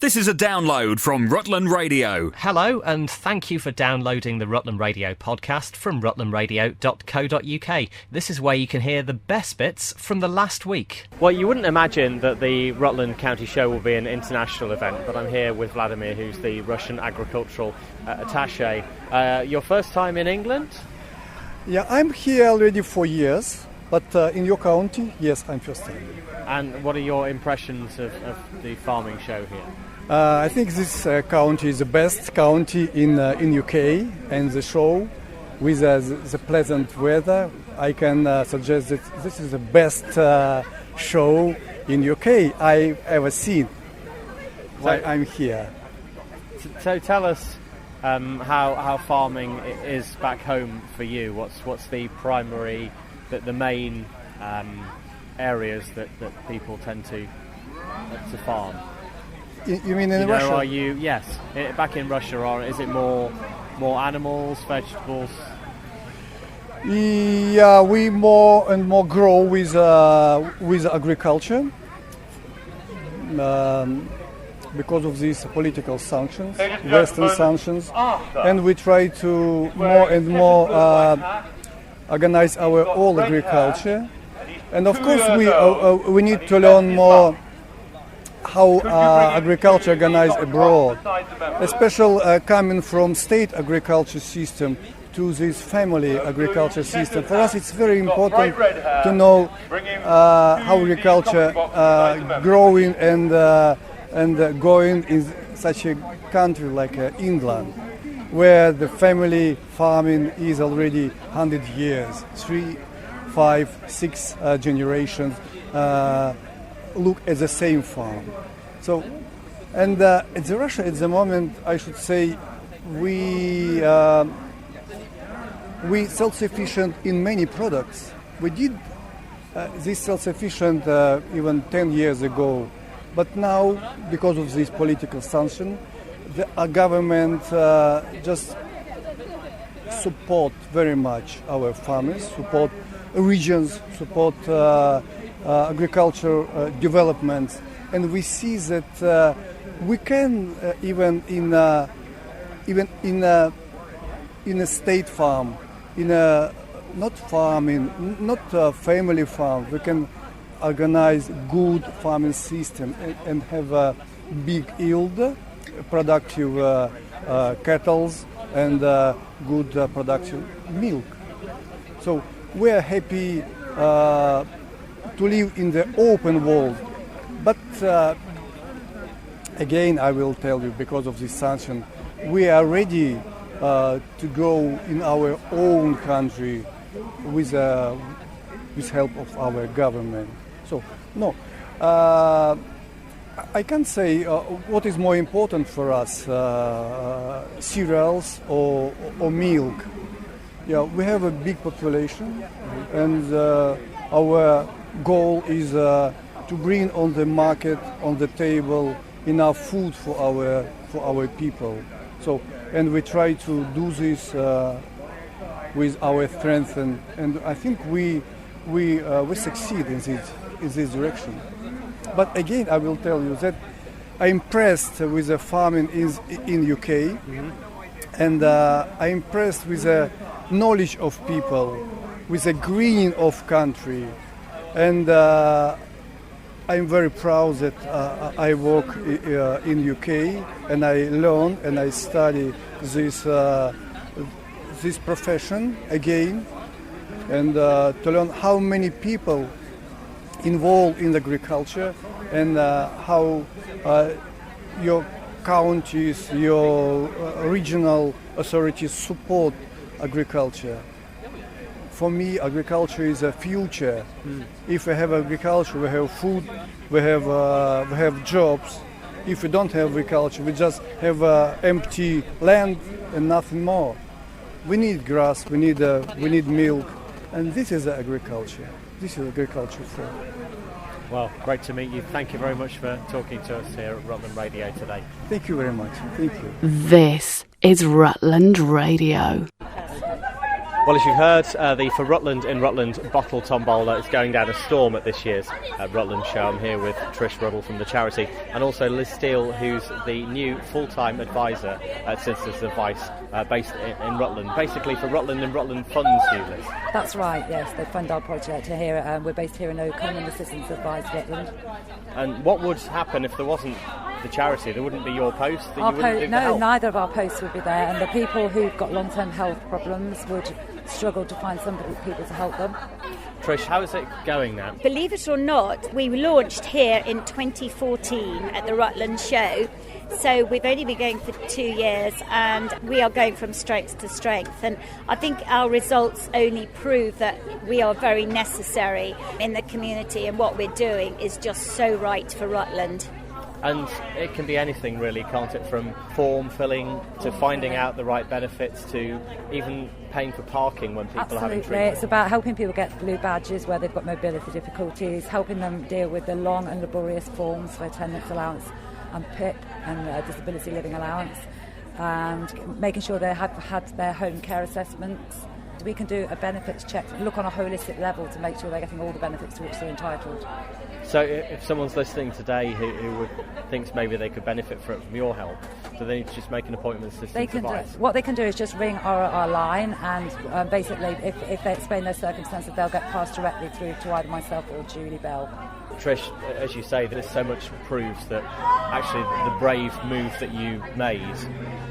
This is a download from Rutland Radio. Hello, and thank you for downloading the Rutland Radio podcast from rutlandradio.co.uk. This is where you can hear the best bits from the last week. Well, you wouldn't imagine that the Rutland County Show will be an international event, but I'm here with Vladimir, who's the Russian agricultural attaché. Your first time in England? Yeah, I'm here already for years, but in your county, yes, I'm first time. And what are your impressions of the farming show here? I think this county is the best county in UK, and the show with the pleasant weather, I can suggest that this is the best show in UK I've ever seen. So I'm here. So tell us how farming is back home for you. What's the primary, the main areas that people tend to farm? You mean in Russia? Are you back in Russia, or is it more animals, vegetables? Yeah, we more and more grow with agriculture because of these political sanctions, Western sanctions, and we try to more and more organize our own agriculture. And of course, we need to learn more how agriculture organized abroad, especially coming from state agriculture system to this family agriculture system. For us, it's very important to know how agriculture growing and going in such a country like England, where the family farming is already 100 years, 3, 5, 6 generations look at the same farm. So, and at Russia at the moment, I should say, we self-sufficient in many products. We did this self-sufficient even 10 years ago, but now, because of this political sanction, the government just support very much our farmers, support regions, support agriculture development, and we see that we can even in a state farm, in a not farming, not a family farm, we can organize good farming system and have a big yield, productive cattle, and good productive milk. So we are happy to live in the open world, but again, I will tell you, because of this sanction, we are ready to grow in our own country with help of our government. So no, I can't say what is more important for us, cereals or milk. Yeah, we have a big population, and our goal is to bring on the market, on the table, enough food for our people. So, and we try to do this with our strength, and I think we succeed in this direction. But again, I will tell you that I'm impressed with the farming in UK, and I'm impressed with the knowledge of people, with the greening of country, and I'm very proud that I work in UK, and I learn and I study this profession again, and to learn how many people involved in agriculture, and how your counties, your regional authorities support agriculture. For me, agriculture is a future. If we have agriculture, we have food, we have jobs. If we don't have agriculture, we just have empty land and nothing more. We need grass, we need milk, and this is agriculture. This is agriculture for. Well, great to meet you. Thank you very much for talking to us here at Rutland Radio today. Thank you very much. Thank you. This is Rutland Radio. Well, as you've heard, the For Rutland in Rutland bottle tombola is going down a storm at this year's Rutland show. I'm here with Trish Ruddle from the charity, and also Liz Steele, who's the new full-time advisor at Citizens Advice based in Rutland. Basically for Rutland in Rutland funds you, Liz. That's right, yes. They fund our project here. We're based here in Oakham and the Citizens Advice Rutland. And what would happen if there wasn't the charity? There wouldn't be your post? Neither of our posts would be there, and the people who've got long-term health problems would struggle to find people to help them. Trish, how is it going now? Believe it or not, we launched here in 2014 at the Rutland show. So we've only been going for 2 years and we are going from strength to strength. And I think our results only prove that we are very necessary in the community, and what we're doing is just so right for Rutland. And it can be anything really, can't it? From form filling to finding out the right benefits to even paying for parking when people are having treatment. It's about helping people get blue badges where they've got mobility difficulties, helping them deal with the long and laborious forms for attendance allowance and PIP and disability living allowance, and making sure they have had their home care assessments. We can do a benefits check, look on a holistic level to make sure they're getting all the benefits to which they're entitled. So if someone's listening today who thinks maybe they could benefit from your help, do they need to just make an appointment with Citizens Advice? What they can do is just ring our line, and basically if they explain their circumstances, they'll get passed directly through to either myself or Julie Bell. Trish, as you say, there's so much proves that actually the brave move that you made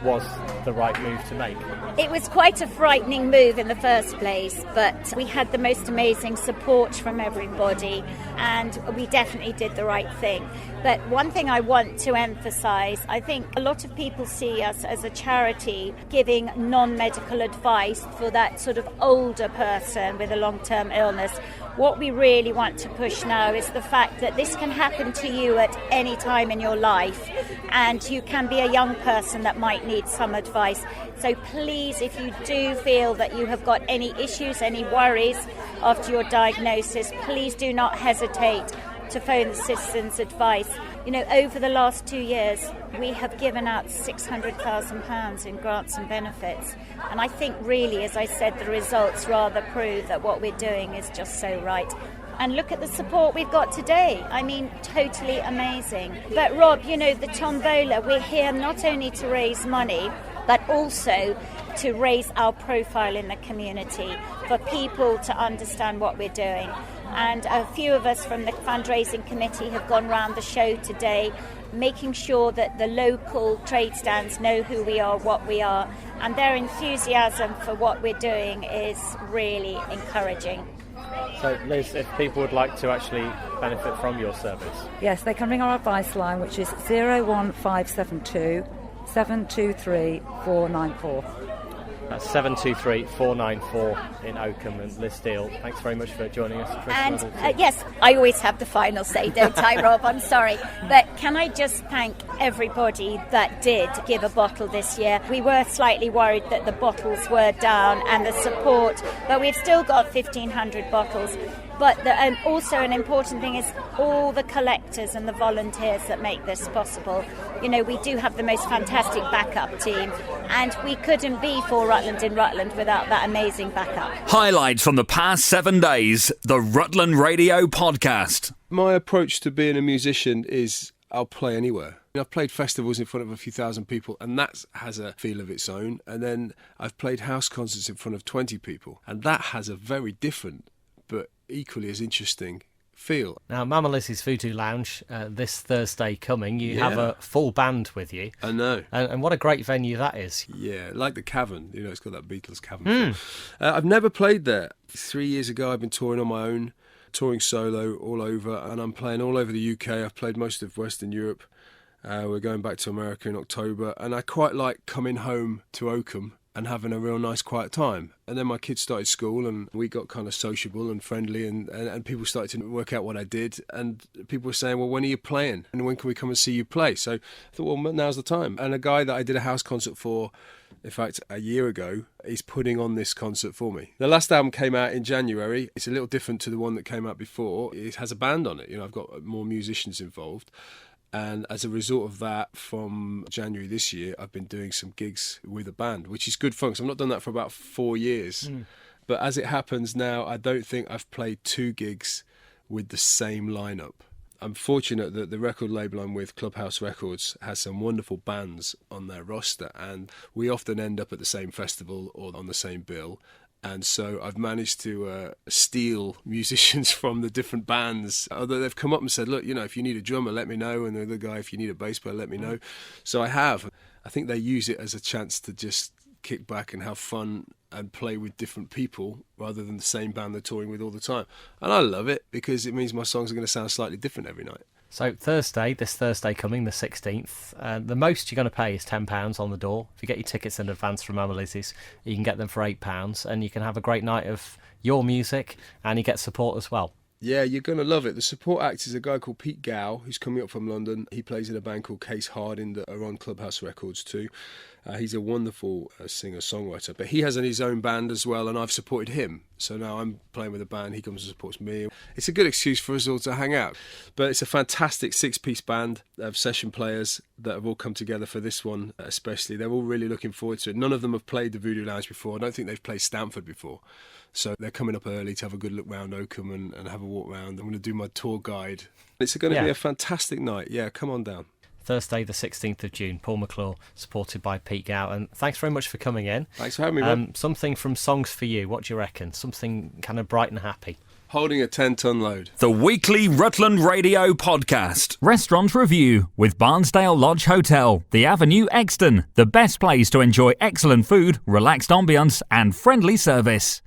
was the right move to make. It was quite a frightening move in the first place, but we had the most amazing support from everybody, and we definitely did the right thing. But one thing I want to emphasise, I think a lot of people see us as a charity giving non-medical advice for that sort of older person with a long-term illness. What we really want to push now is the fact that this can happen to you at any time in your life, and you can be a young person that might need some advice. So please, if you do feel that you have got any issues, any worries after your diagnosis, please do not hesitate to phone the Citizens Advice. You know, over the last 2 years, we have given out £600,000 in grants and benefits. And I think really, as I said, the results rather prove that what we're doing is just so right. And look at the support we've got today. I mean, totally amazing. But Rob, you know, the tombola, we're here not only to raise money, but also to raise our profile in the community, for people to understand what we're doing. And a few of us from the fundraising committee have gone round the show today, making sure that the local trade stands know who we are, what we are, and their enthusiasm for what we're doing is really encouraging. So Liz, if people would like to actually benefit from your service? Yes, they can ring our advice line, which is 01572 723 494. That's 723-494 in Oakham. And Liz Steele, thanks very much for joining us. And yes, I always have the final say, don't I, Rob? I'm sorry. But can I just thank everybody that did give a bottle this year? We were slightly worried that the bottles were down and the support, but we've still got 1,500 bottles. But also an important thing is all the collectors and the volunteers that make this possible. You know, we do have the most fantastic backup team, and we couldn't be for Rutland in Rutland without that amazing backup. Highlights from the past 7 days, the Rutland Radio Podcast. My approach to being a musician is I'll play anywhere. I've played festivals in front of a few thousand people, and that has a feel of its own. And then I've played house concerts in front of 20 people, and that has a very different but equally as interesting feel. Now, Mama Liz's Voodoo Lounge, this Thursday coming, you have a full band with you. I know. And what a great venue that is. Yeah, like the Cavern. You know, it's got that Beatles Cavern. I've never played there. 3 years ago, I've been touring on my own, touring solo all over, and I'm playing all over the UK. I've played most of Western Europe. We're going back to America in October, and I quite like coming home to Oakham and having a real nice quiet time. And then my kids started school and we got kind of sociable and friendly, and people started to work out what I did, and people were saying, well, when are you playing? And when can we come and see you play? So I thought, well, now's the time. And a guy that I did a house concert for, in fact, a year ago, is putting on this concert for me. The last album came out in January. It's a little different to the one that came out before. It has a band on it. You know, I've got more musicians involved. And as a result of that, from January this year, I've been doing some gigs with a band, which is good fun, because I've not done that for about 4 years. But as it happens now, I don't think I've played 2 gigs with the same lineup. I'm fortunate that the record label I'm with, Clubhouse Records, has some wonderful bands on their roster, and we often end up at the same festival or on the same bill. And so I've managed to steal musicians from the different bands. Although they've come up and said, look, if you need a drummer, let me know. And the other guy, if you need a bass player, let me know. So I have. I think they use it as a chance to just kick back and have fun and play with different people rather than the same band they're touring with all the time. And I love it because it means my songs are going to sound slightly different every night. So this Thursday coming, the 16th, the most you're going to pay is £10 on the door. If you get your tickets in advance from Mama Lizzie's, you can get them for £8 and you can have a great night of your music and you get support as well. Yeah, you're going to love it. The support act is a guy called Pete Gow, who's coming up from London. He plays in a band called Case Harding that are on Clubhouse Records too. He's a wonderful singer-songwriter, but he has his own band as well, and I've supported him. So now I'm playing with a band, he comes and supports me. It's a good excuse for us all to hang out. But it's a fantastic 6-piece band of session players that have all come together for this one especially. They're all really looking forward to it. None of them have played the Voodoo Lounge before. I don't think they've played Stamford before. So they're coming up early to have a good look round Oakham and have a walk round. I'm going to do my tour guide. It's going to be a fantastic night. Yeah, come on down. Thursday the 16th of June, Paul McClure, supported by Pete Gow. And thanks very much for coming in. Thanks for having me, man. Something from Songs for You, what do you reckon? Something kind of bright and happy. Holding a 10-ton load. The weekly Rutland Radio podcast. Restaurant review with Barnsdale Lodge Hotel, The Avenue, Exton. The best place to enjoy excellent food, relaxed ambience and friendly service.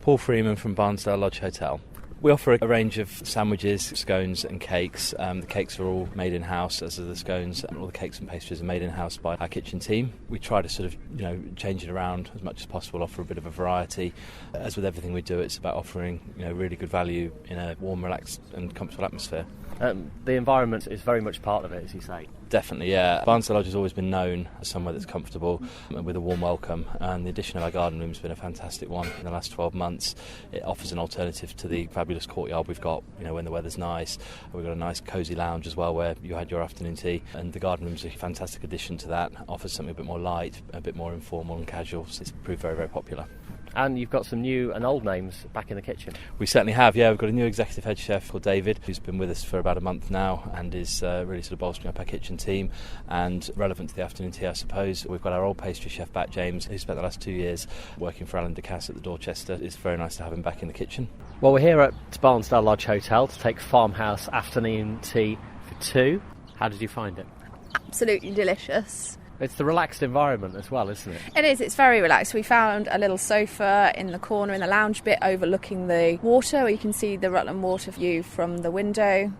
Paul Freeman from Barnsdale Lodge Hotel. We offer a range of sandwiches, scones and cakes. The cakes are all made in-house, as are the scones. All the cakes and pastries are made in-house by our kitchen team. We try to sort of, change it around as much as possible, offer a bit of a variety. As with everything we do, it's about offering, really good value in a warm, relaxed and comfortable atmosphere. The environment is very much part of it, as you say. Definitely, yeah. Barnsdale Lodge has always been known as somewhere that's comfortable with a warm welcome, and the addition of our garden room has been a fantastic one in the last 12 months. It offers an alternative to the fabulous courtyard we've got, when the weather's nice. We've got a nice cosy lounge as well where you had your afternoon tea, and the garden room's a fantastic addition to that. Offers something a bit more light, a bit more informal and casual, so it's proved very, very popular. And you've got some new and old names back in the kitchen. We certainly have, yeah. We've got a new executive head chef called David, who's been with us for about a month now and is really sort of bolstering up our kitchen team. And relevant to the afternoon tea, I suppose, we've got our old pastry chef back, James, who spent the last 2 years working for Alan Ducasse at the Dorchester. It's very nice to have him back in the kitchen. Well, we're here at Barnsdale Lodge Hotel to take farmhouse afternoon tea for 2. How did you find it? Absolutely delicious. It's the relaxed environment as well, isn't it? It is, it's very relaxed. We found a little sofa in the corner in the lounge bit overlooking the water, where you can see the Rutland water view from the window.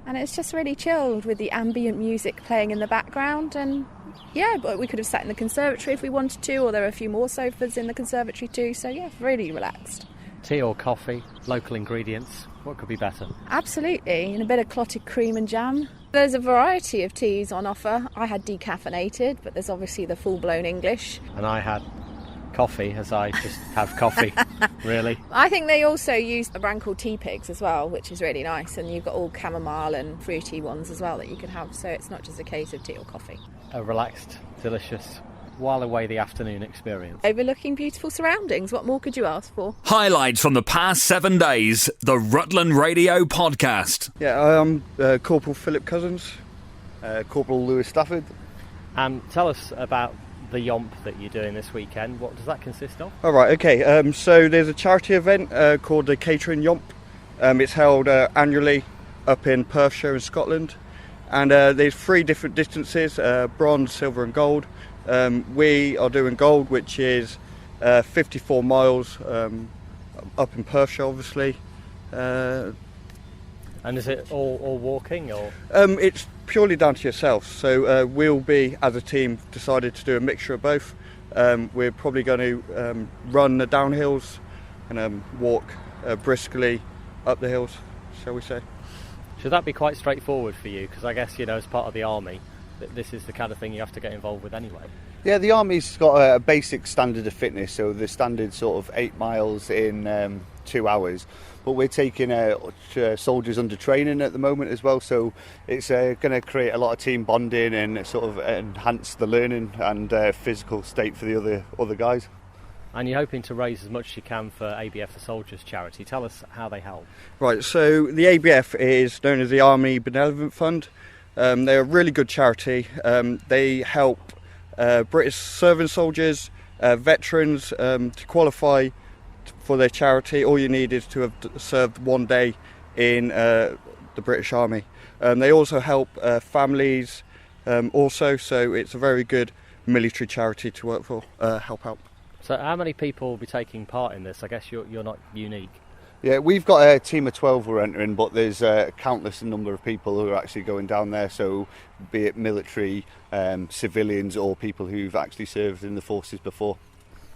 And it's just really chilled with the ambient music playing in the background. And yeah, but we could have sat in the conservatory if we wanted to, or there are a few more sofas in the conservatory too. So yeah, really relaxed. Tea or coffee, local ingredients, what could be better? Absolutely, and a bit of clotted cream and jam. There's a variety of teas on offer. I had decaffeinated, but there's obviously the full-blown English. And I had coffee, as I just have coffee, really. I think they also use a brand called Tea Pigs as well, which is really nice, and you've got all chamomile and fruity ones as well that you can have, so it's not just a case of tea or coffee. A relaxed, delicious, while away the afternoon experience. Overlooking beautiful surroundings, what more could you ask for? Highlights from the past 7 days, the Rutland Radio podcast. Yeah, I'm Corporal Philip Cousins, Corporal Lewis Stafford. Tell us about the Jump that you're doing this weekend. What does that consist of? All right, okay. So there's a charity event called the Catering Jump. It's held annually up in Perthshire in Scotland. And there's 3 different distances, bronze, silver and gold. We are doing gold, which is 54 miles up in Perthshire, obviously. And is it all walking, or? It's purely down to yourself. So we'll be, as a team, decided to do a mixture of both. We're probably going to run the downhills and walk briskly up the hills, shall we say. Should that be quite straightforward for you? Because I guess, as part of the army, this is the kind of thing you have to get involved with anyway. Yeah, the Army's got a basic standard of fitness, so the standard sort of 8 miles in 2 hours. But we're taking soldiers under training at the moment as well, so it's going to create a lot of team bonding and sort of enhance the learning and physical state for the other guys. And you're hoping to raise as much as you can for ABF the Soldiers charity. Tell us how they help. Right, so the ABF is known as the Army Benevolent Fund. They're a really good charity. They help British serving soldiers, veterans. To qualify for their charity, all you need is to have served 1 day in the British Army. They also help families also, so it's a very good military charity to work for, help out. So how many people will be taking part in this? I guess you're not unique. Yeah, we've got a team of 12 we're entering, but there's a countless number of people who are actually going down there, so be it military, civilians or people who've actually served in the forces before.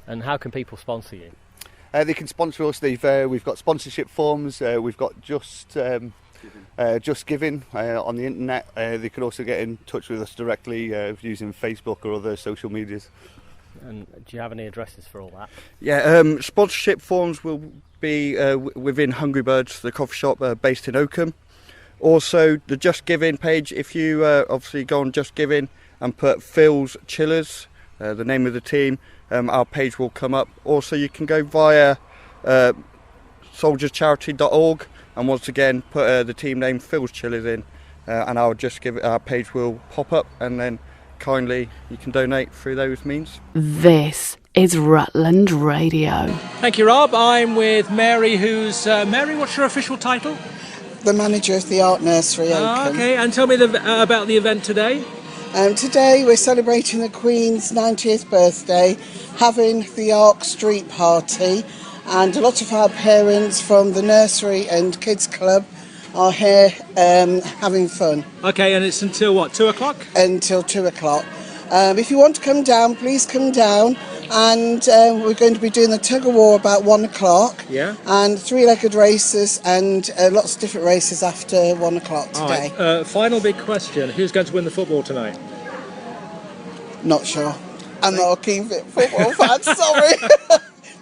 And how can people sponsor you? They can sponsor us. We've got sponsorship forms, we've got Just Giving on the internet. They can also get in touch with us directly using Facebook or other social medias. And do you have any addresses for all that? Yeah, sponsorship forms will be within Hungry Birds, the coffee shop based in Oakham. Also, the Just Giving page, if you obviously go on Just Giving and put Phil's Chillers, the name of the team, our page will come up. Also, you can go via soldierscharity.org and once again put the team name Phil's Chillers in, and our page will pop up, and then kindly you can donate through those means. This is Rutland Radio. Thank you, Rob. I'm with Mary, Mary, what's your official title? The manager of the Art Nursery, Oakham. Okay, and tell me about the event today. Today we're celebrating the Queen's 90th birthday, having the Arc Street Party, and a lot of our parents from the nursery and kids club are here having fun. Okay, and it's until what, 2 o'clock? Until 2 o'clock. If you want to come down, please come down, and we're going to be doing the tug of war about 1 o'clock. Yeah. And three-legged races and lots of different races after 1 o'clock today. All right. Final big question, who's going to win the football tonight? Not sure. I'm not a keen football fan, sorry.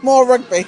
More rugby.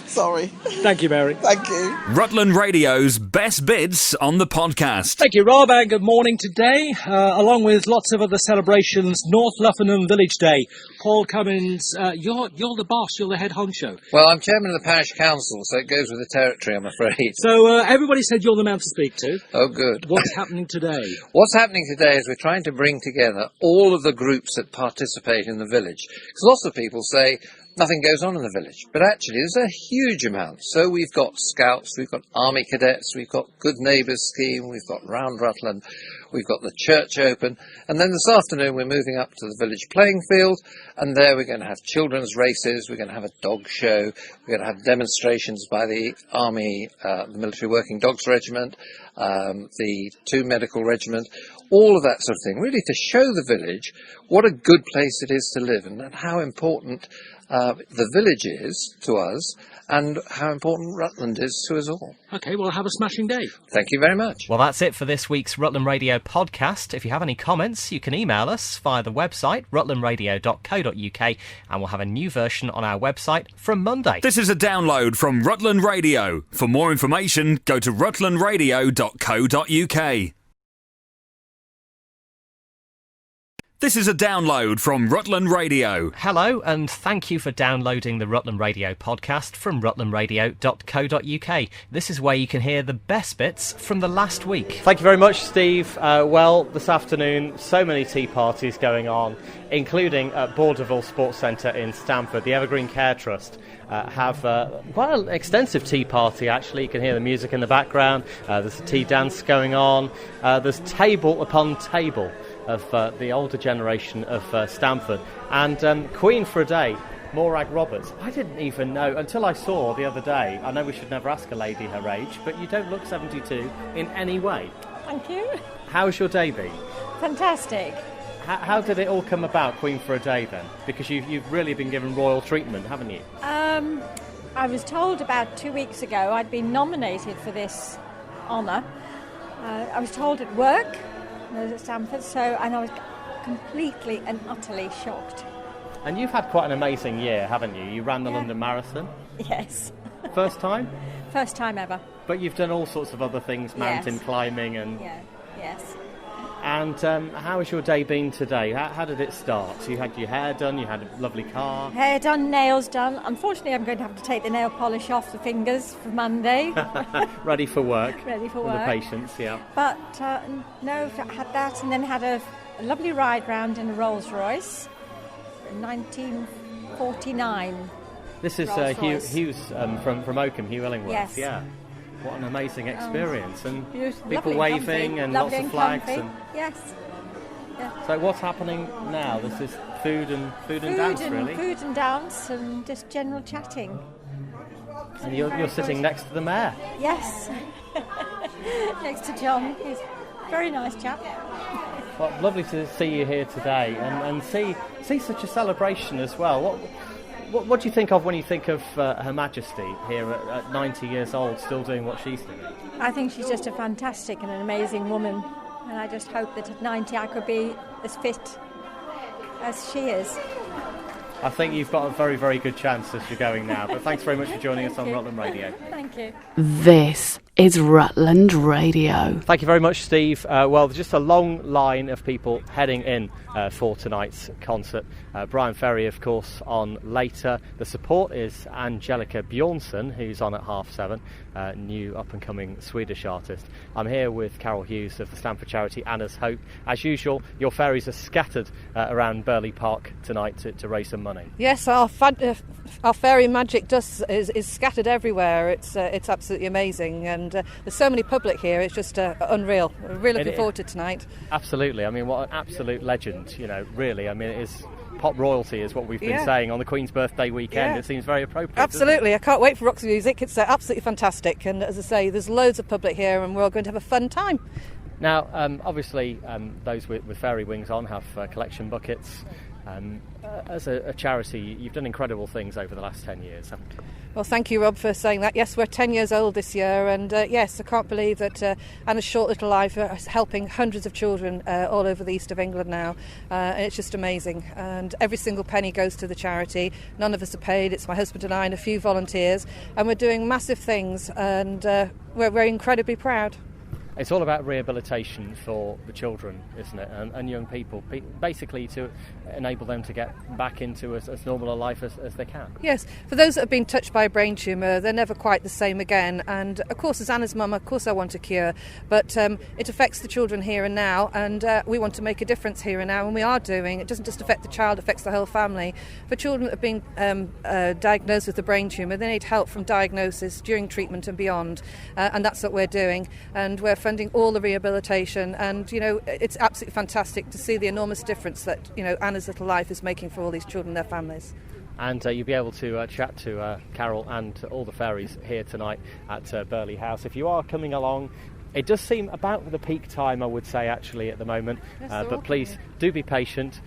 Sorry. Thank you, Mary. Thank you. Rutland Radio's best bits on the podcast. Thank you, Rob, and good morning today. Along with lots of other celebrations, Northluffin Village Day. Paul Cummins, you're the boss, you're the head honcho. Well, I'm chairman of the parish council, so it goes with the territory, I'm afraid. So everybody said you're the man to speak to. Oh, good. What's happening today? What's happening today is we're trying to bring together all of the groups that participate in the village. Because lots of people say nothing goes on in the village, but actually there's a huge amount. So we've got scouts, we've got army cadets, we've got Good Neighbours scheme, we've got Round Rutland, we've got the church open, and then this afternoon we're moving up to the village playing field, and there we're going to have children's races, we're going to have a dog show, we're going to have demonstrations by the army, the military working dogs regiment, the 2 medical regiment, all of that sort of thing, really to show the village what a good place it is to live and how important the village is to us and how important Rutland is to us all. Okay, well, have a smashing day. Thank you very much. Well, that's it for this week's Rutland Radio podcast. If you have any comments, you can email us via the website, rutlandradio.co.uk, and we'll have a new version on our website from Monday. This is a download from Rutland Radio. For more information, go to rutlandradio.co.uk. This is a download from Rutland Radio. Hello, and thank you for downloading the Rutland Radio podcast from rutlandradio.co.uk. This is where you can hear the best bits from the last week. Thank you very much, Steve. Well, this afternoon, so many tea parties going on, including at Borderville Sports Centre in Stamford. The Evergreen Care Trust have quite an extensive tea party, actually. You can hear the music in the background. There's a tea dance going on. There's table upon table of the older generation of Stamford. And Queen for a Day, Morag Roberts. I didn't even know, until I saw the other day, I know we should never ask a lady her age, but you don't look 72 in any way. Thank you. How's your day been? Fantastic. How did it all come about, Queen for a Day, then? Because you've really been given royal treatment, haven't you? I was told about 2 weeks ago I'd been nominated for this honour. I was told at work, at Stamford, and I was completely and utterly shocked. And you've had quite an amazing year, haven't you? You ran the London Marathon. Yes. First time? First time ever. But you've done all sorts of other things, mountain climbing and... Yeah, yes. And how has your day been today? How did it start? So you had your hair done, you had a lovely car. Hair done, nails done. Unfortunately, I'm going to have to take the nail polish off the fingers for Monday. Ready for work. Ready for From work. the patients, yeah. But no, I had that and then had a lovely ride round in a Rolls Royce, 1949. This is Rolls-Royce. Hughes from Oakham, Hugh Illingworth. Yes. Yeah. What an amazing experience. And Beautiful. people Lovely waving comfy, and lovely lots of flags. comfy. And Yes. Yeah. so what's happening now? This is food and dance, really. Food and dance and just general chatting. And you're sitting next to the mayor. Yes. Next to John. He's a very nice chap. Well, lovely to see you here today and see such a celebration as well. What do you think of when you think of Her Majesty here at 90 years old, still doing what she's doing? I think she's just a fantastic and an amazing woman. And I just hope that at 90 I could be as fit as she is. I think you've got a very, very good chance as you're going now. But thanks very much for joining us on Rutland Radio. Thank you. This is Rutland Radio. Thank you very much, Steve. Well, there's just a long line of people heading in for tonight's concert. Brian Ferry, of course, on later. The support is Angelica Bjornsson, who's on at 7:30, new up-and-coming Swedish artist. I'm here with Carol Hughes of the Stamford charity Anna's Hope. As usual, your fairies are scattered around Burley Park tonight to raise some money. Yes, our fairy magic is scattered everywhere. It's absolutely amazing, and there's so many public here. It's just unreal. We're really looking forward to tonight. Absolutely. I mean, what an absolute legend, really. I mean, it is pop royalty is what we've been saying on the Queen's birthday weekend. Yeah. It seems very appropriate. Absolutely. I can't wait for Roxy Music. It's absolutely fantastic. And as I say, there's loads of public here and we're all going to have a fun time. Now, obviously, those with fairy wings on have collection buckets. As a charity, you've done incredible things over the last 10 years, haven't you? Well, thank you, Rob, for saying that. Yes, we're 10 years old this year, and yes, I can't believe that Anna's short little life is helping hundreds of children all over the east of England now. And it's just amazing. And every single penny goes to the charity. None of us are paid. It's my husband and I and a few volunteers. And we're doing massive things, and we're incredibly proud. It's all about rehabilitation for the children, isn't it, and young people, basically to enable them to get back into as normal a life as they can. Yes, for those that have been touched by a brain tumour, they're never quite the same again. And of course, as Anna's mum, of course I want a cure, but it affects the children here and now, and we want to make a difference here and now, and we are doing. It doesn't just affect the child, it affects the whole family. For children that have been diagnosed with a brain tumour, they need help from diagnosis, during treatment and beyond, and that's what we're doing. And we're funding all the rehabilitation, and it's absolutely fantastic to see the enormous difference that Anna's little life is making for all these children and their families. And you'll be able to chat to Carol and all the fairies here tonight at Burley House. If you are coming along, it does seem about the peak time, I would say, actually, at the moment. Yes, but please do be patient.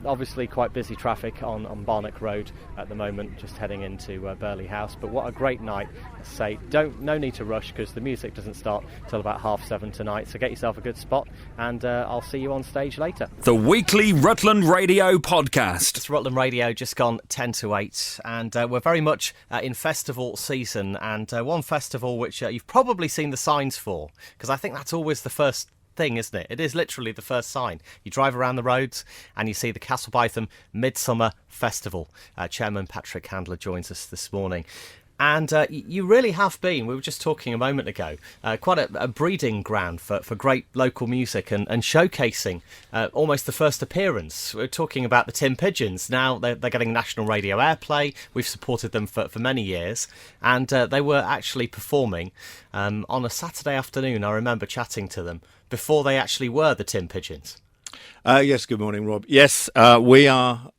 Obviously quite busy traffic on Barnock Road at the moment, just heading into Burley House. But what a great night. Say, no need to rush, because the music doesn't start till about 7:30 tonight. So get yourself a good spot, and I'll see you on stage later. The weekly Rutland Radio podcast. It's Rutland Radio, just gone 10 to 8, and we're very much in festival season, and one festival which you've probably seen the signs for, because I think that's always the first thing, isn't it? It is literally the first sign. You drive around the roads and you see the Castle Bytham Midsummer Festival. Chairman Patrick Handler joins us this morning. And you really have been, we were just talking a moment ago, quite a breeding ground for great local music and showcasing almost the first appearance. We're talking about the Tin Pigeons. Now they're getting national radio airplay. We've supported them for many years. And they were actually performing on a Saturday afternoon. I remember chatting to them before they actually were the Tin Pigeons. Yes, good morning, Rob. Yes, we are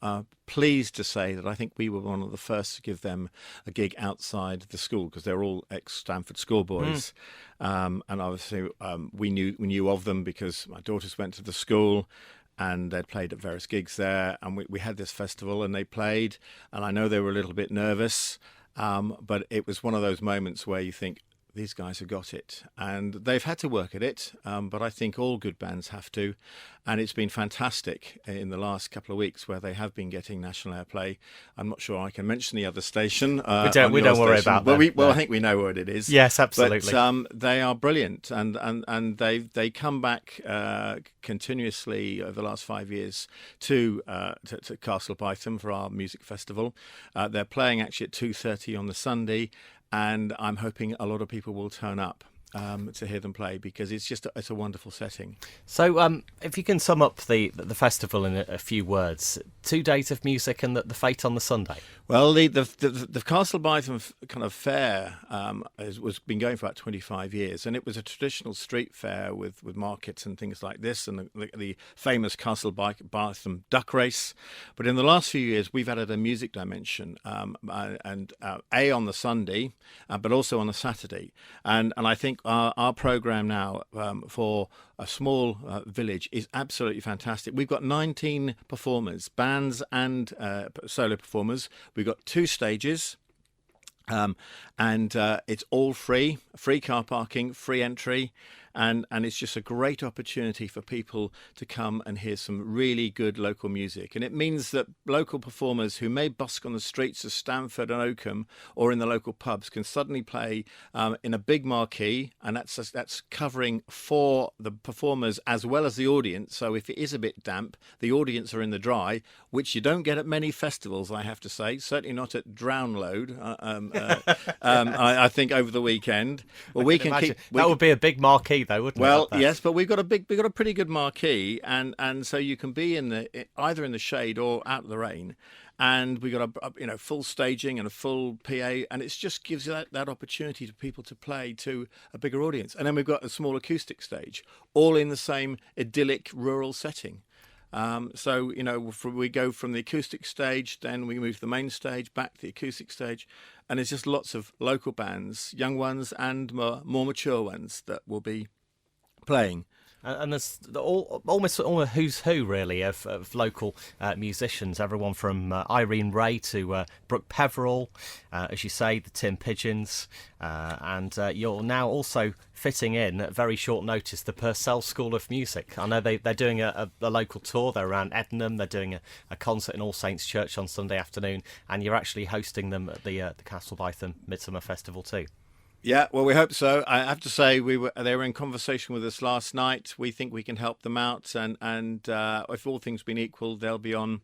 pleased to say that I think we were one of the first to give them a gig outside the school, because they're all ex-Stamford schoolboys. And obviously we knew of them because my daughters went to the school and they'd played at various gigs there. And we had this festival and they played. And I know they were a little bit nervous, but it was one of those moments where you think, these guys have got it, and they've had to work at it, but I think all good bands have to, and it's been fantastic in the last couple of weeks where they have been getting national airplay. I'm not sure I can mention the other station. We don't worry about that. Well, I think we know what it is. Yes, absolutely. But they are brilliant, and they come back continuously over the last 5 years to Castle Bytham for our music festival. They're playing actually at 2:30 on the Sunday. And I'm hoping a lot of people will turn up to hear them play, because it's a wonderful setting. So, if you can sum up the festival in a few words, 2 days of music and the fate on the Sunday. Well, the Castle Bytham kind of fair was been going for about 25 years, and it was a traditional street fair with markets and things like this, and the famous Castle Bytham duck race. But in the last few years, we've added a music dimension, and on the Sunday, but also on the Saturday, and I think our programme now for a small village is absolutely fantastic. We've got 19 performers, bands and solo performers. We've got 2 stages, and it's all free car parking, free entry. And it's just a great opportunity for people to come and hear some really good local music. And it means that local performers who may busk on the streets of Stamford and Oakham or in the local pubs can suddenly play in a big marquee, and that's covering for the performers as well as the audience. So if it is a bit damp, the audience are in the dry, which you don't get at many festivals, I have to say. Certainly not at Drownload. I think over the weekend. Well, we can keep. That would be a big marquee, though, wouldn't it? Well, yes, but we've got a pretty good marquee, and so you can be either in the shade or out of the rain, and we've got a full staging and a full PA, and it just gives you that opportunity to people to play to a bigger audience. And then we've got a small acoustic stage, all in the same idyllic rural setting. So we go from the acoustic stage, then we move to the main stage, back to the acoustic stage, and it's just lots of local bands, young ones and more mature ones that will be playing. And there's almost who's who, really, of local musicians. Everyone from Irene Ray to Brooke Peverell, as you say, the Tin Pigeons. And you're now also fitting in, at very short notice, the Purcell School of Music. I know they're doing a local tour. They're around Ednam. They're doing a concert in All Saints Church on Sunday afternoon. And you're actually hosting them at the Castle Bytham Midsummer Festival too. Yeah, well, we hope so. I have to say, they were in conversation with us last night. We think we can help them out, and if all things being equal, they'll be on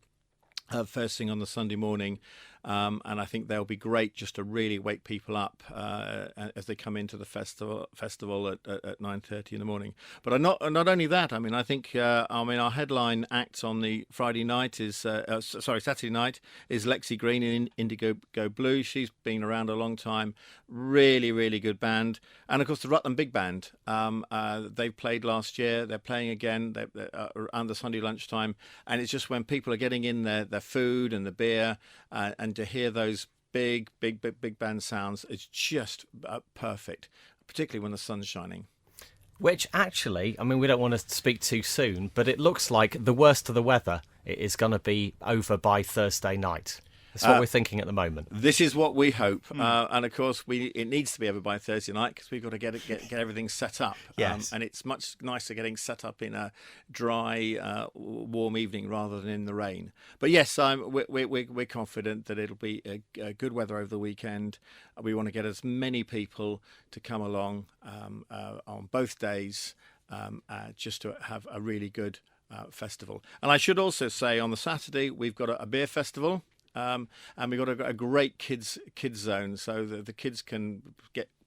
first thing on the Sunday morning. And I think they'll be great just to really wake people up as they come into the festival at 9:30 in the morning. But not only that. I mean, I think our headline act on the Saturday night is Lexi Green in Indigo Go Blue. She's been around a long time. Really, really good band. And of course the Rutland Big Band. They played last year. They're playing again. They're around the Sunday lunchtime. And it's just when people are getting in their food and the beer and to hear those big band sounds, it's just perfect, particularly when the sun's shining. Which actually, I mean, we don't want to speak too soon, but it looks like the worst of the weather is going to be over by Thursday night. That's what we're thinking at the moment. This is what we hope, and of course, it needs to be over by Thursday night because we've got to get everything set up. Yes. And it's much nicer getting set up in a dry, warm evening rather than in the rain. But yes, we're confident that it'll be a good weather over the weekend. We want to get as many people to come along on both days, just to have a really good festival. And I should also say, on the Saturday we've got a beer festival. And we've got a great kids zone, so that the kids can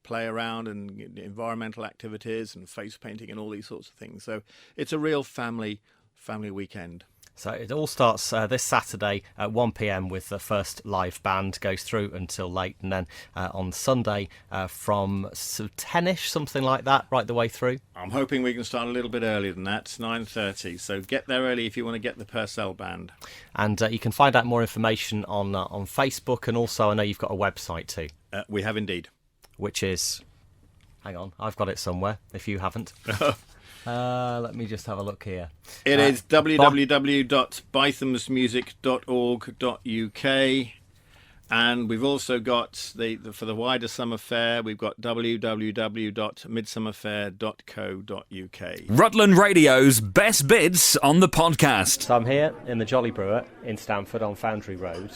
play around and environmental activities and face painting and all these sorts of things. So it's a real family weekend. So it all starts this Saturday at 1 p.m. with the first live band, goes through until late, and then on Sunday from 10ish, something like that, right the way through. I'm hoping we can start a little bit earlier than that, 9:30. So get there early if you want to get the Purcell band. And you can find out more information on Facebook, and also I know you've got a website too. We have indeed. Which is, hang on, I've got it somewhere. If you haven't. Let me just have a look here. It is www.bythamsmusic.org.uk. And we've also got for the wider summer fair, we've got www.midsummerfair.co.uk. Rutland Radio's best bits on the podcast. So I'm here in the Jolly Brewer in Stamford on Foundry Road,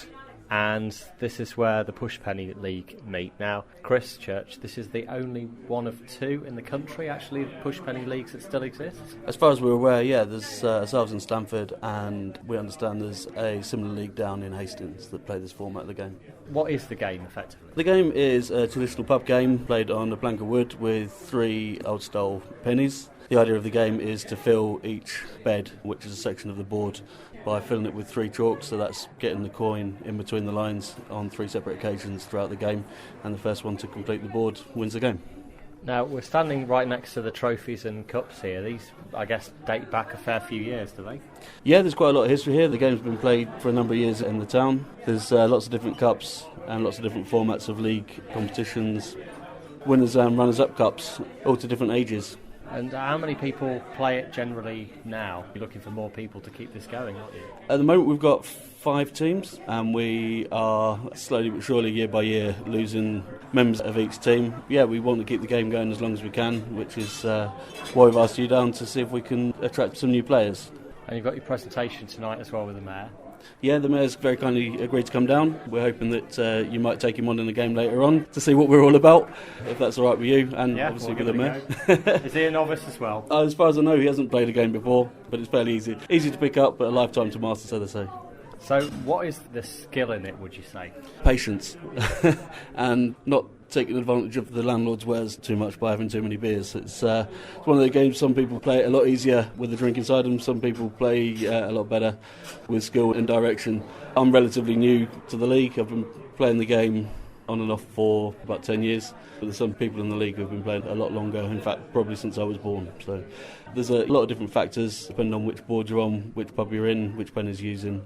and this is where the Pushpenny League meet. Now, Chris Church, this is the only one of two in the country, actually, Pushpenny Leagues that still exist? As far as we're aware, yeah, there's ourselves in Stamford, and we understand there's a similar league down in Hastings that play this format of the game. What is the game, effectively? The game is a traditional pub game played on a plank of wood with 3 old-style pennies. The idea of the game is to fill each bed, which is a section of the board, by filling it with 3 chalks, so that's getting the coin in between the lines on 3 separate occasions throughout the game, and the first one to complete the board wins the game. Now, we're standing right next to the trophies and cups here. These, I guess, date back a fair few years, do they? Yeah, there's quite a lot of history here. The game's been played for a number of years in the town. There's lots of different cups and lots of different formats of league competitions, winners and runners-up cups, all to different ages. And how many people play it generally now? You're looking for more people to keep this going, aren't you? At the moment we've got 5 teams, and we are slowly but surely, year by year, losing members of each team. Yeah, we want to keep the game going as long as we can, which is why we've asked you down to see if we can attract some new players. And you've got your presentation tonight as well with the Mayor. Yeah, the Mayor's very kindly agreed to come down. We're hoping that you might take him on in the game later on to see what we're all about, if that's all right with you, and yeah, obviously with the Mayor. Is he a novice as well? As far as I know, he hasn't played a game before, but it's fairly easy. Easy to pick up, but a lifetime to master, so they say. So what is the skill in it, would you say? Patience. And not taking advantage of the landlord's wares too much by having too many beers. It's one of the games, some people play it a lot easier with a drink inside them, some people play a lot better with skill and direction. I'm relatively new to the league. I've been playing the game on and off for about 10 years, but there's some people in the league who've been playing a lot longer, in fact probably since I was born. So there's a lot of different factors depending on which board you're on, which pub you're in, which penny's using.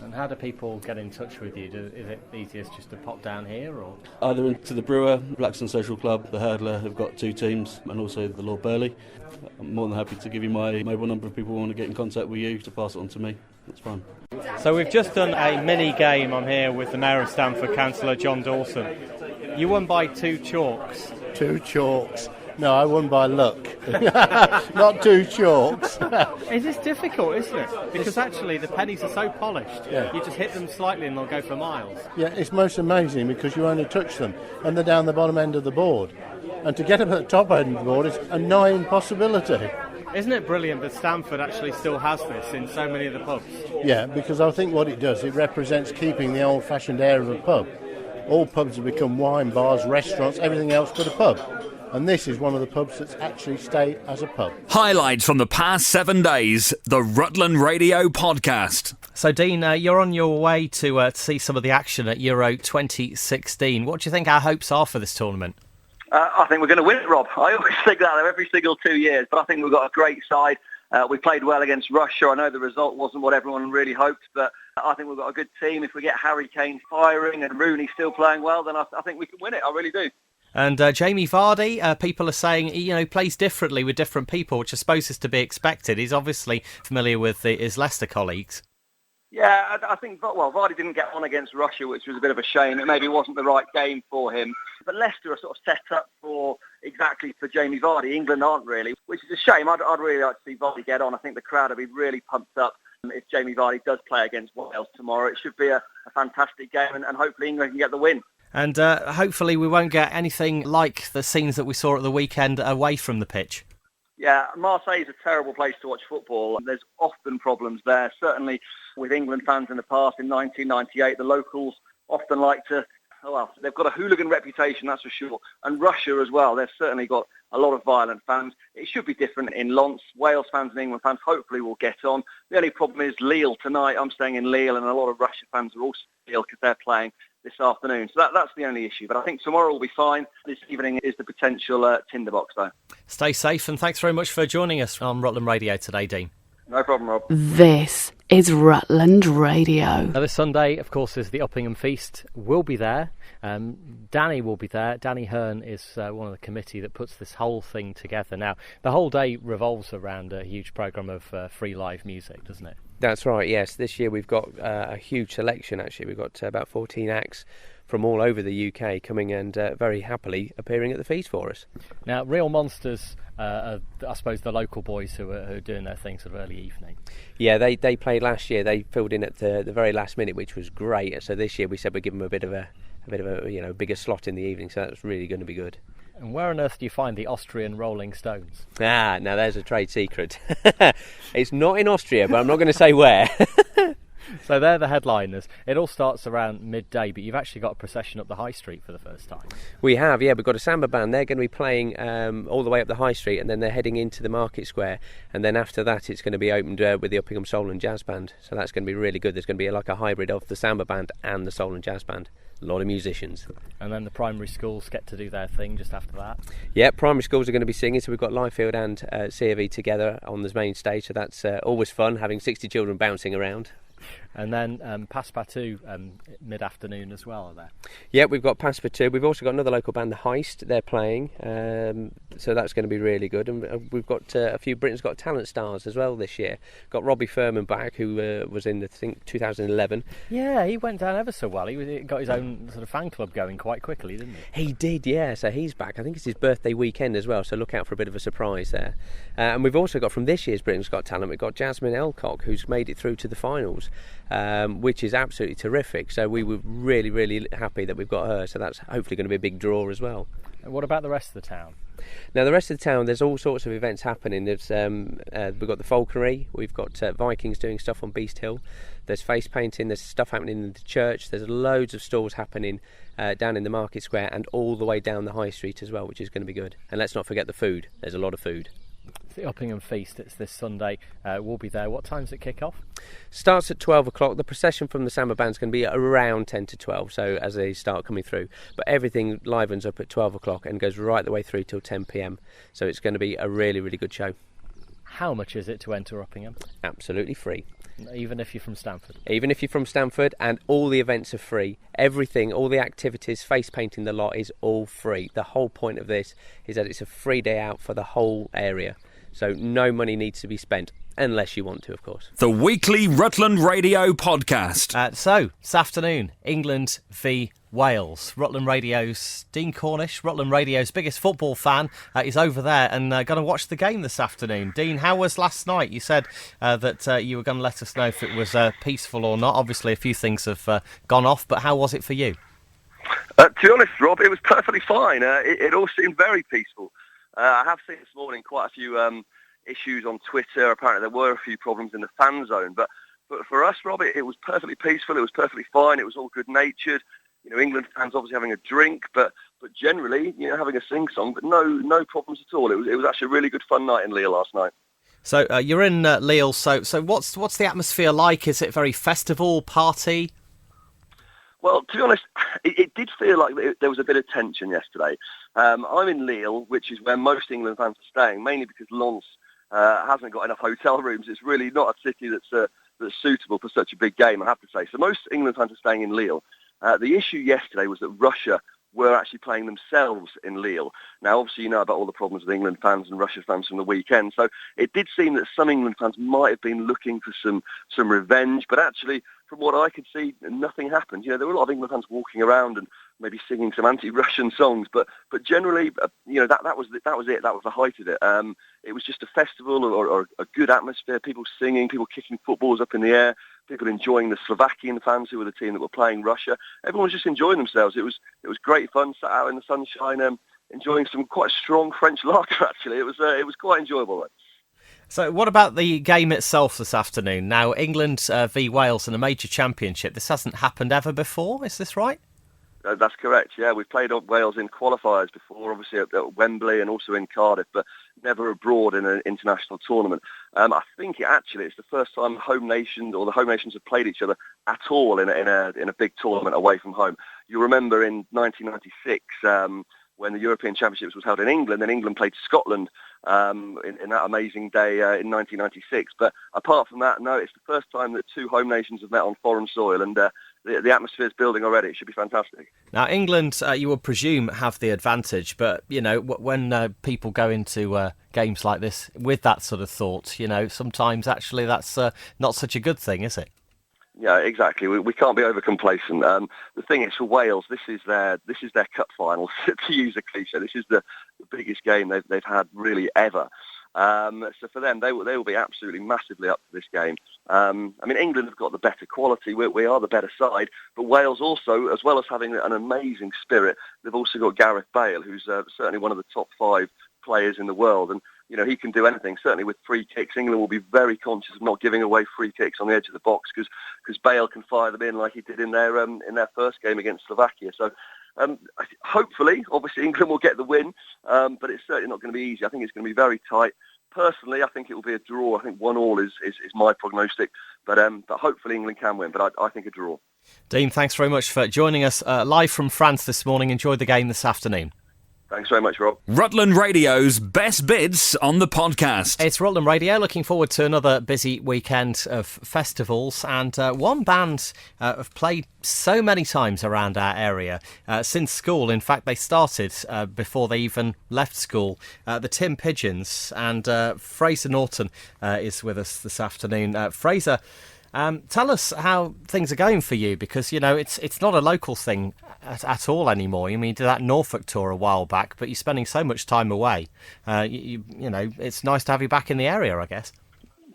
And how do people get in touch with you? Is it easiest just to pop down here, or either into the Brewer, Blackstone Social Club, the Hurdler have got 2 teams, and also the Lord Burley. I'm more than happy to give you my mobile number if people want to get in contact with you to pass it on to me. That's fine. So we've just done a mini game. I'm here with the Mayor of Stamford, Councillor John Dawson. You won by 2 chalks. 2 chalks. No, I won by luck. Not 2 chalks. It is difficult, isn't it? Because actually the pennies are so polished. Yeah. You just hit them slightly and they'll go for miles. Yeah, it's most amazing because you only touch them and they're down the bottom end of the board. And to get them at the top end of the board is a nigh impossibility. Isn't it brilliant that Stamford actually still has this in so many of the pubs? Yeah, because I think what it does, it represents keeping the old-fashioned air of a pub. All pubs have become wine bars, restaurants, everything else but a pub. And this is one of the pubs that's actually stayed as a pub. Highlights from the past 7 days, the Rutland Radio Podcast. So, Dean, you're on your way to see some of the action at Euro 2016. What do you think our hopes are for this tournament? I think we're going to win it, Rob. I always think that every single 2 years, but I think we've got a great side. We played well against Russia. I know the result wasn't what everyone really hoped, but I think we've got a good team. If we get Harry Kane firing and Rooney still playing well, then I think we can win it. I really do. And Jamie Vardy, people are saying, he plays differently with different people, which I suppose is to be expected. He's obviously familiar with his Leicester colleagues. Yeah, I think, Vardy didn't get on against Russia, which was a bit of a shame. It maybe wasn't the right game for him. But Leicester are sort of set up for Jamie Vardy. England aren't really, which is a shame. I'd really like to see Vardy get on. I think the crowd will be really pumped up if Jamie Vardy does play against Wales tomorrow. It should be a fantastic game, and hopefully England can get the win. And hopefully we won't get anything like the scenes that we saw at the weekend away from the pitch. Yeah, Marseille is a terrible place to watch football. There's often problems there. Certainly with England fans in the past, in 1998, the locals often like to... they've got a hooligan reputation, that's for sure. And Russia as well, they've certainly got a lot of violent fans. It should be different in Lens. Wales fans and England fans hopefully will get on. The only problem is Lille tonight. I'm staying in Lille, and a lot of Russia fans are also Lille because they're playing this afternoon. So that's the only issue. But I think tomorrow will be fine. This evening is the potential tinderbox, though. Stay safe, and thanks very much for joining us on Rutland Radio today, Dean. No problem, Rob. This is Rutland Radio. Now, this Sunday, of course, is the Uppingham Feast. We'll be there. Danny will be there. Danny Hearn is one of the committee that puts this whole thing together. Now, the whole day revolves around a huge programme of free live music, doesn't it? That's right, yes. This year we've got a huge selection, actually. We've got about 14 acts from all over the UK coming and very happily appearing at the feast for us. Now, Real Monsters are, I suppose, the local boys who are doing their thing sort of early evening. Yeah, they played last year. They filled in at the very last minute, which was great. So this year we said we'd give them a bit of a bigger slot in the evening. So that's really going to be good. And where on earth do you find the Austrian Rolling Stones? Now there's a trade secret. It's not in Austria, but I'm not going to say where. So they're the headliners. It all starts around midday, but you've actually got a procession up the high street for the first time. We have, yeah. We've got a samba band. They're going to be playing all the way up the high street, and then they're heading into the market square. And then after that, it's going to be opened with the Uppingham Soul and Jazz Band. So that's going to be really good. There's going to be like a hybrid of the samba band and the soul and jazz band. A lot of musicians. And then the primary schools get to do their thing just after that. Yeah, primary schools are going to be singing. So we've got Liefeld and C of E together on the main stage. So that's always fun, having 60 children bouncing around. And then Passepartout mid-afternoon as well, are there? Yeah, we've got Passepartout. We've also got another local band, The Heist. They're playing, so that's going to be really good. And we've got a few Britain's Got Talent stars as well this year. Got Robbie Furman back, who was in, I think, 2011. Yeah, he went down ever so well. He got his own sort of fan club going quite quickly, didn't he? He did, yeah. So he's back. I think it's his birthday weekend as well, so look out for a bit of a surprise there. And we've also got, from this year's Britain's Got Talent, we've got Jasmine Elcock, who's made it through to the finals. Which is absolutely terrific. So we were really, really happy that we've got her. So that's hopefully going to be a big draw as well. And what about the rest of the town? Now, the rest of the town, there's all sorts of events happening. There's we've got the falconry, we've got Vikings doing stuff on Beast Hill. There's face painting, there's stuff happening in the church. There's loads of stalls happening down in the market square and all the way down the high street as well, which is going to be good. And let's not forget the food. There's a lot of food. The Uppingham Feast, it's this Sunday. We'll be there. What time does it kick off? Starts at 12 o'clock. The procession from the samba band's going to be around 10 to 12, so as they start coming through. But everything livens up at 12 o'clock and goes right the way through till 10 p.m. So it's going to be a really, really good show. How much is it to enter Uppingham? Absolutely free. Even if you're from Stamford? Even if you're from Stamford, and all the events are free. Everything, all the activities, face painting, the lot is all free. The whole point of this is that it's a free day out for the whole area. So no money needs to be spent, unless you want to, of course. The weekly Rutland Radio podcast. So, this afternoon, England v Wales. Rutland Radio's Dean Cornish, Rutland Radio's biggest football fan, is over there and going to watch the game this afternoon. Dean, how was last night? You said that you were going to let us know if it was peaceful or not. Obviously, a few things have gone off, but how was it for you? To be honest, Rob, it was perfectly fine. It all seemed very peaceful. I have seen this morning quite a few issues on Twitter. Apparently there were a few problems in the fan zone. But for us, Rob, it was perfectly peaceful. It was perfectly fine. It was all good-natured. You know, England fans obviously having a drink, but generally, you know, having a sing-song, but no problems at all. It was actually a really good fun night in Lille last night. So you're in Lille. So what's the atmosphere like? Is it very festival, party? Well, to be honest, it did feel like there was a bit of tension yesterday. I'm in Lille, which is where most England fans are staying, mainly because Lens hasn't got enough hotel rooms. It's really not a city that's suitable for such a big game, I have to say. So most England fans are staying in Lille. The issue yesterday was that Russia were actually playing themselves in Lille. Now, obviously, you know about all the problems with England fans and Russia fans from the weekend. So it did seem that some England fans might have been looking for some revenge, but actually, from what I could see, nothing happened. You know, there were a lot of England fans walking around and maybe singing some anti-Russian songs, but generally, you know, that was it. That was the height of it. It was just a festival or a good atmosphere. People singing, people kicking footballs up in the air, people enjoying the Slovakian fans who were the team that were playing Russia. Everyone was just enjoying themselves. It was great fun. Sat out in the sunshine, enjoying some quite strong French lager. Actually, it was quite enjoyable. So what about the game itself this afternoon? Now, England v Wales in a major championship. This hasn't happened ever before, is this right? That's correct, yeah. We've played Wales in qualifiers before, obviously at Wembley and also in Cardiff, but never abroad in an international tournament. I think it's the first time the home nations have played each other at all in a big tournament away from home. You remember in 1996, when the European Championships was held in England, and England played Scotland in that amazing day in 1996. But apart from that, no, it's the first time that two home nations have met on foreign soil, and the atmosphere is building already. It should be fantastic. Now, England, you would presume, have the advantage, but, you know, when people go into games like this with that sort of thought, you know, sometimes actually that's not such a good thing, is it? Yeah, exactly. We can't be over complacent. The thing is, for Wales, this is their cup final. To use a cliche, this is the biggest game they've had really ever. So for them, they will be absolutely massively up for this game. I mean, England have got the better quality. We are the better side, but Wales also, as well as having an amazing spirit, they've also got Gareth Bale, who's certainly one of the top 5 players in the world, and you know, he can do anything. Certainly with free kicks, England will be very conscious of not giving away free kicks on the edge of the box because Bale can fire them in like he did in their first game against Slovakia. So hopefully, obviously, England will get the win, but it's certainly not going to be easy. I think it's going to be very tight. Personally, I think it will be a draw. I think 1-1 is my prognostic, but hopefully England can win. But I think a draw. Dean, thanks very much for joining us live from France this morning. Enjoy the game this afternoon. Thanks very much, Rob. Rutland Radio's best bits on the podcast. It's Rutland Radio. Looking forward to another busy weekend of festivals. And one band have played so many times around our area since school. In fact, they started before they even left school. The Tin Pigeons. And Fraser Norton is with us this afternoon. Fraser, tell us how things are going for you, because, you know, it's not a local thing at all anymore. I mean, you did that Norfolk tour a while back, but you're spending so much time away. You know, it's nice to have you back in the area, I guess.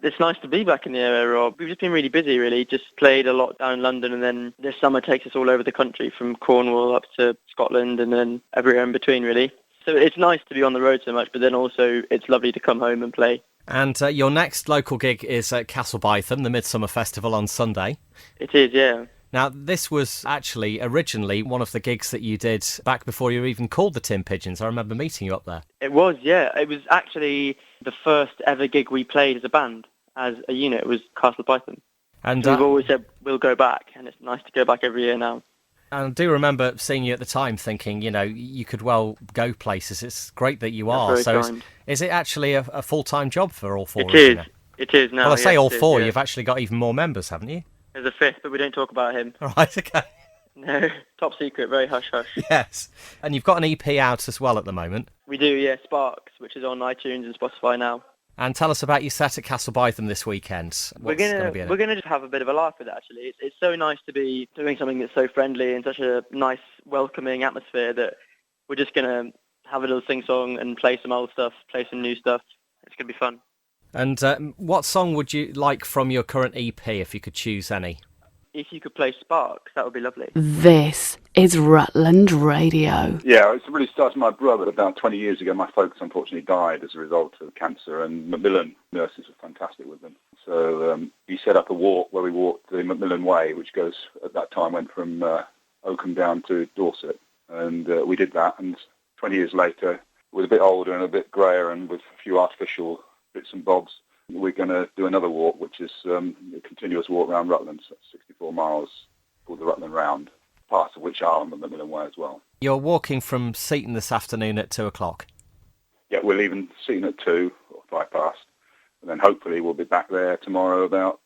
It's nice to be back in the area, Rob. We've just been really busy, really. Just played a lot down in London, and then this summer takes us all over the country, from Cornwall up to Scotland and then everywhere in between, really. So it's nice to be on the road so much, but then also it's lovely to come home and play. And your next local gig is at Castle Bytham, the Midsummer Festival, on Sunday. It is, yeah. Now, this was actually originally one of the gigs that you did back before you were even called the Tin Pigeons. I remember meeting you up there. It was, yeah. It was actually the first ever gig we played as a band, as a unit. It was Castle Bytham. And so we've always said we'll go back, and it's nice to go back every year now. And I do remember seeing you at the time thinking, you know, you could well go places. It's great that you are. So is it actually a full-time job for all four? It is. It is now. Well, I say all four. Yeah. You've actually got even more members, haven't you? There's a 5th, but we don't talk about him. All right, okay. No, top secret, very hush-hush. Yes. And you've got an EP out as well at the moment. We do, yeah, Sparks, which is on iTunes and Spotify now. And tell us about your set at Castle Bytham this weekend. We're gonna just have a bit of a laugh with it, actually. It's so nice to be doing something that's so friendly and such a nice, welcoming atmosphere that we're just gonna have a little sing-song and play some old stuff, play some new stuff. It's gonna be fun. And what song would you like from your current EP, if you could choose any? If you could play Sparks, that would be lovely. This is Rutland Radio. Yeah, it really started my brother about 20 years ago. My folks unfortunately died as a result of cancer, and Macmillan nurses were fantastic with them. So he set up a walk where we walked the Macmillan Way, which goes, at that time, went from Oakham down to Dorset. And we did that, and 20 years later, with a bit older and a bit greyer and with a few artificial bits and bobs, we're going to do another walk, which is a continuous walk around Rutland, so 64 miles called the Rutland Round, parts of which are on the Macmillan Way as well. You're walking from Seaton this afternoon at 2 o'clock? Yeah, we're leaving Seaton at 2 or 5 past, and then hopefully we'll be back there tomorrow about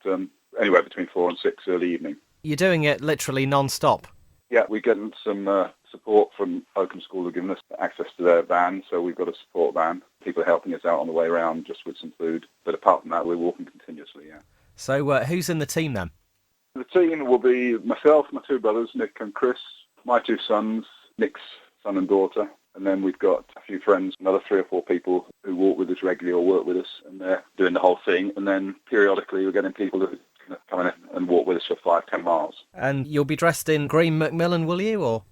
anywhere between 4 and 6 early evening. You're doing it literally non-stop? Yeah, we're getting some support from Oakham School, have given us access to their van, so we've got a support van. People are helping us out on the way around just with some food. But apart from that, we're walking continuously, yeah. So who's in the team then? The team will be myself, my 2 brothers, Nick and Chris, my 2 sons, Nick's son and daughter, and then we've got a few friends, another 3 or 4 people who walk with us regularly or work with us, and they're doing the whole thing. And then periodically we're getting people who come in and walk with us for 5-10 miles. And you'll be dressed in green Macmillan, will you, or...?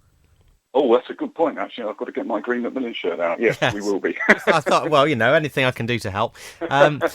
Oh, that's a good point, actually. I've got to get my green Macmillan shirt out. Yes, we will be. I thought, well, you know, anything I can do to help.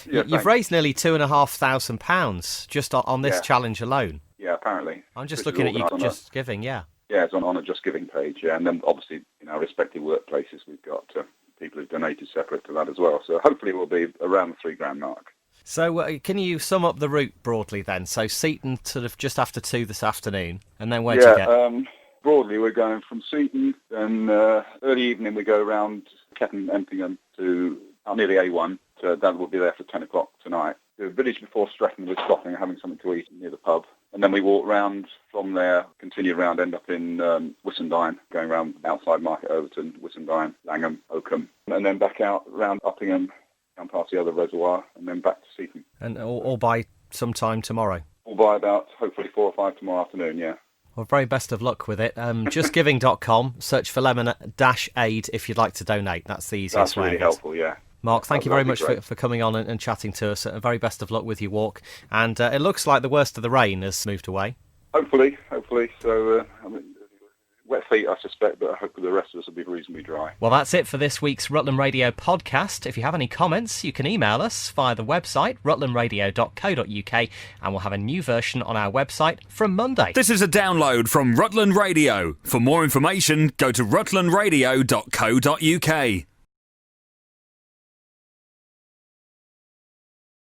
You've raised nearly £2,500 just on this challenge alone. Yeah, apparently. I'm just looking at you Just Giving, yeah. Yeah, it's on a Just Giving page, yeah. And then, obviously, in our respective workplaces, we've got people who've donated separate to that as well. So hopefully we'll be around the £3,000 mark. So can you sum up the route broadly then? So Seaton sort of just after 2 this afternoon, and then where'd you get? Broadly, we're going from Seaton, then early evening we go around Ketton, Empingham to near the A1. That will be there for 10 o'clock tonight. The village before Stretton, we're stopping and having something to eat near the pub. And then we walk round from there, continue round, end up in Whissendine, going round outside Market Overton, Whissendine, Langham, Oakham, and then back out round Uppingham, down past the other reservoir, and then back to Seaton. And all by sometime tomorrow? All by about, hopefully, 4 or 5 tomorrow afternoon, yeah. Well, very best of luck with it. Justgiving.com, search for Lemon-Aid if you'd like to donate. That's the easiest way. That's really helpful, yeah. Mark, thank you very much for coming on and chatting to us. Very best of luck with your walk. And it looks like the worst of the rain has moved away. Hopefully. So, wet feet, I suspect, but I hope the rest of us will be reasonably dry. Well, that's it for this week's Rutland Radio podcast. If you have any comments, you can email us via the website, rutlandradio.co.uk, and we'll have a new version on our website from Monday. This is a download from Rutland Radio. For more information, go to rutlandradio.co.uk.